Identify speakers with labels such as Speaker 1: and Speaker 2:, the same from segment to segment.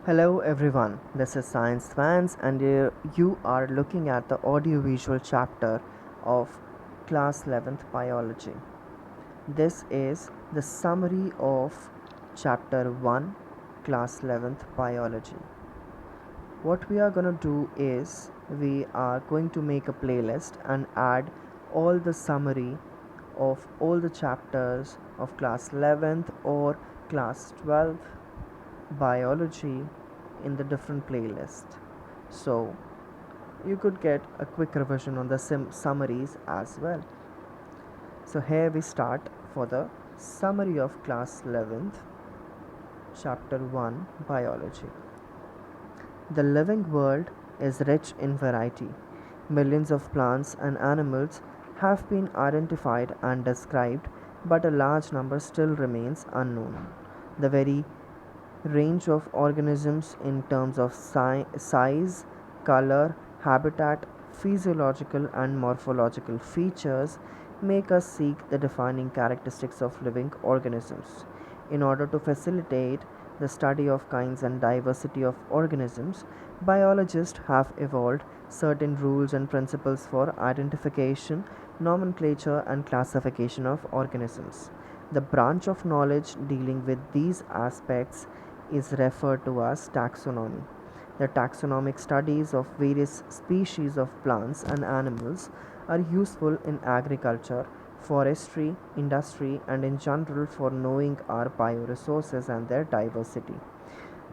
Speaker 1: Hello everyone, this is Science Fans, and you are looking at the audiovisual chapter of Class 11th Biology. This is the summary of Chapter 1, Class 11th Biology. What we are going to do is we are going to make a playlist and add all the summary of all the chapters of Class 11th or Class 12th biology in the different playlist, so you could get a quick revision on the summaries as well. So here we start for the summary of class 11th, chapter 1, biology. The living world is rich in variety. Millions of plants and animals have been identified and described, but a large number still remains unknown. The very range of organisms in terms of size, color, habitat, physiological and morphological features make us seek the defining characteristics of living organisms. In order to facilitate the study of kinds and diversity of organisms, biologists have evolved certain rules and principles for identification, nomenclature, and classification of organisms. The branch of knowledge dealing with these aspects is referred to as taxonomy. The taxonomic studies of various species of plants and animals are useful in agriculture, forestry, industry, and in general for knowing our bioresources and their diversity.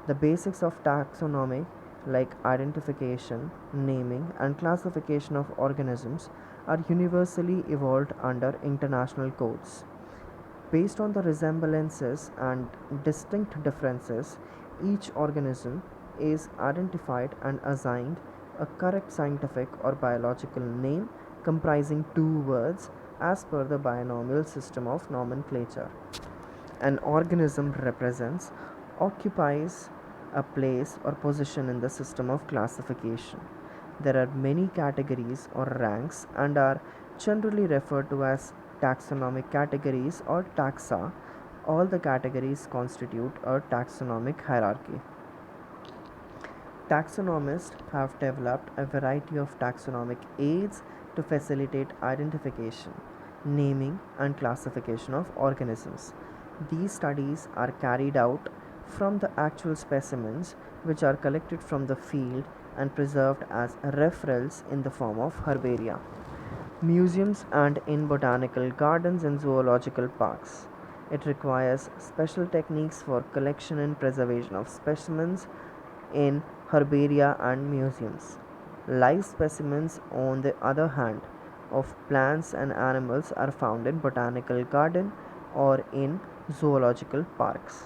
Speaker 1: The basics of taxonomy, like identification, naming, and classification of organisms, are universally evolved under international codes. Based on the resemblances and distinct differences, each organism is identified and assigned a correct scientific or biological name comprising two words as per the binomial system of nomenclature. An organism represents, occupies a place or position in the system of classification. There are many categories or ranks and are generally referred to as taxonomic categories or taxa. All the categories constitute a taxonomic hierarchy. Taxonomists have developed a variety of taxonomic aids to facilitate identification, naming, and classification of organisms. These studies are carried out from the actual specimens, which are collected from the field and preserved as referrals in the form of herbaria, museums, and in botanical gardens and zoological parks. It requires special techniques for collection and preservation of specimens in herbaria and museums. Live specimens, on the other hand, of plants and animals are found in botanical garden or in zoological parks.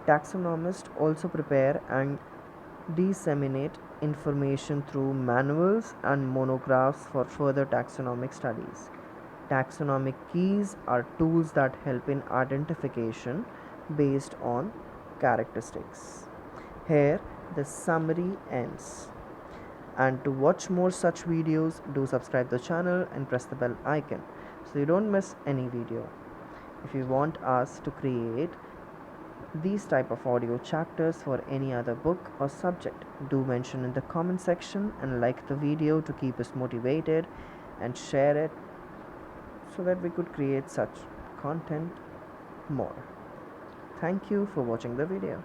Speaker 1: Taxonomists also prepare and disseminate information through manuals and monographs for further taxonomic studies. Taxonomic keys are tools that help in identification based on characteristics. Here, the summary ends. And to watch more such videos, do subscribe the channel and press the bell icon so you don't miss any video. If you want us to create these type of audio chapters for any other book or subject, do mention in the comment section and like the video to keep us motivated, and share it so that we could create such content more. Thank you for watching the video.